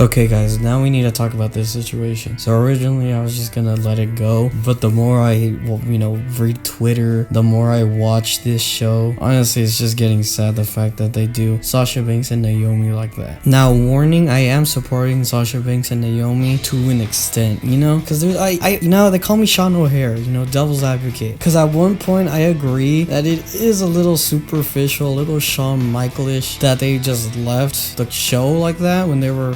Okay guys, now we need to talk about this situation. So originally I was just gonna let it go, but the more I read Twitter, the more I watch this show, honestly it's just getting sad the fact that they do Sasha Banks and Naomi like that. Now warning, I am supporting Sasha Banks and Naomi to an extent, because they call me Sean O'Hare, devil's advocate, because at one point I agree that it is a little superficial, a little Shawn Michaelish that they just left the show like that when they were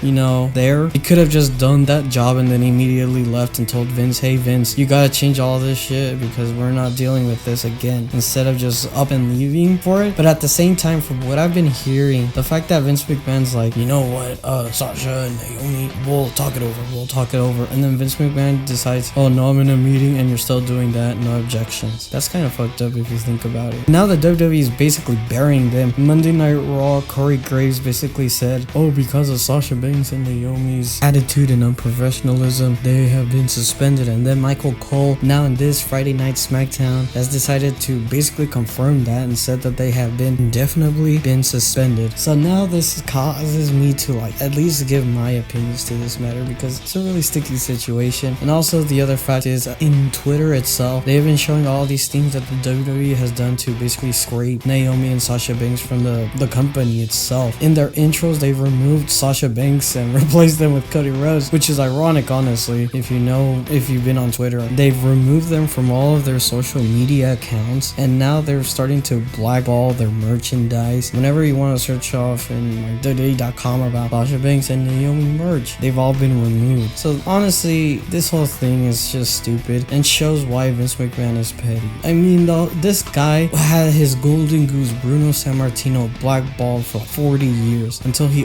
there. He could have just done that job and then immediately left and told Vince, hey Vince, you gotta change all this shit because we're not dealing with this again, instead of just up and leaving for it. But at the same time, from what I've been hearing, the fact that Vince McMahon's like, you know what, Sasha and Naomi, we'll talk it over, and then Vince McMahon decides, oh no, I'm in a meeting and you're still doing that, no objections. That's kind of fucked up if you think about it. Now the WWE is basically burying them. Monday Night Raw, Corey Graves basically said, oh, because of Sasha Banks and Naomi's attitude and unprofessionalism, they have been suspended. And then Michael Cole, now in this Friday Night Smackdown, has decided to basically confirm that and said that they have been indefinitely suspended. So now this causes me to at least give my opinions to this matter, because it's a really sticky situation. And also the other fact is, in Twitter itself, they've been showing all these things that the WWE has done to basically scrape Naomi and Sasha Banks from the company itself. In their intros, they've removed Sasha Banks and replaced them with Cody Rhodes, which is ironic, honestly. If you've been on Twitter, they've removed them from all of their social media accounts, and now they're starting to blackball their merchandise. Whenever you want to search off in WWE.com about Sasha Banks and Naomi merch, they've all been removed. So honestly, this whole thing is just stupid and shows why Vince McMahon is petty. I mean, this guy had his golden goose Bruno Sammartino blackballed for 40 years until he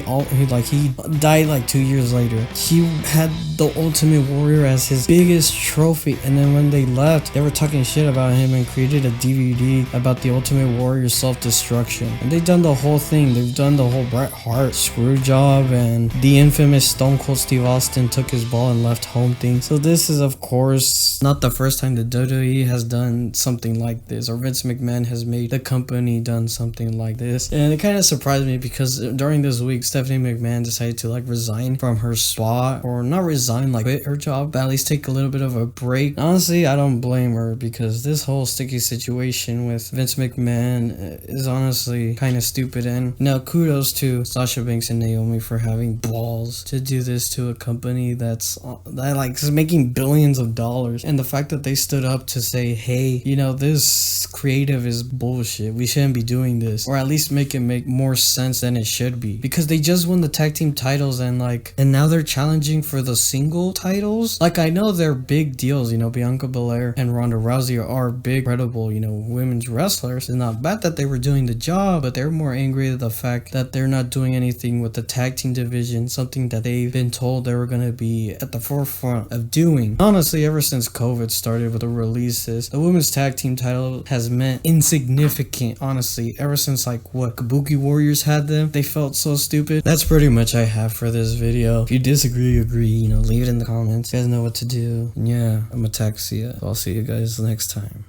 died 2 years later. He had the Ultimate Warrior as his biggest trophy, and then when they left, they were talking shit about him and created a DVD about the Ultimate Warrior's self-destruction. And they've done the whole thing. They've done the whole Bret Hart screw job and the infamous Stone Cold Steve Austin took his ball and left home thing. So this is, of course, not the first time the WWE has done something like this, or Vince McMahon has made the company done something like this. And it kind of surprised me because during this week, Stephanie McMahon decided to resign from her spot, or not resign, quit her job, but at least take a little bit of a break. Honestly, I don't blame her, because this whole sticky situation with Vince McMahon is honestly kind of stupid. And kudos to Sasha Banks and Naomi for having balls to do this to a company that is making billions of dollars, and the fact that they stood up to say, hey, this creative is bullshit, we shouldn't be doing this, or at least make it make more sense than it should be, because they just won the tag team titles and now they're challenging for the single titles. I know they're big deals, Bianca Belair and Ronda Rousey are big, credible, women's wrestlers. It's not bad that they were doing the job, but they're more angry at the fact that they're not doing anything with the tag team division, something that they've been told they were going to be at the forefront of doing. Honestly, ever since COVID started with the releases, the women's tag team title has meant insignificant, honestly. Ever since Kabuki Warriors had them, they felt so stupid. That's pretty much I have for this video. If you disagree, agree, leave it in the comments. You guys know what to do. And yeah, I'm a taxi. I'll see you guys next time.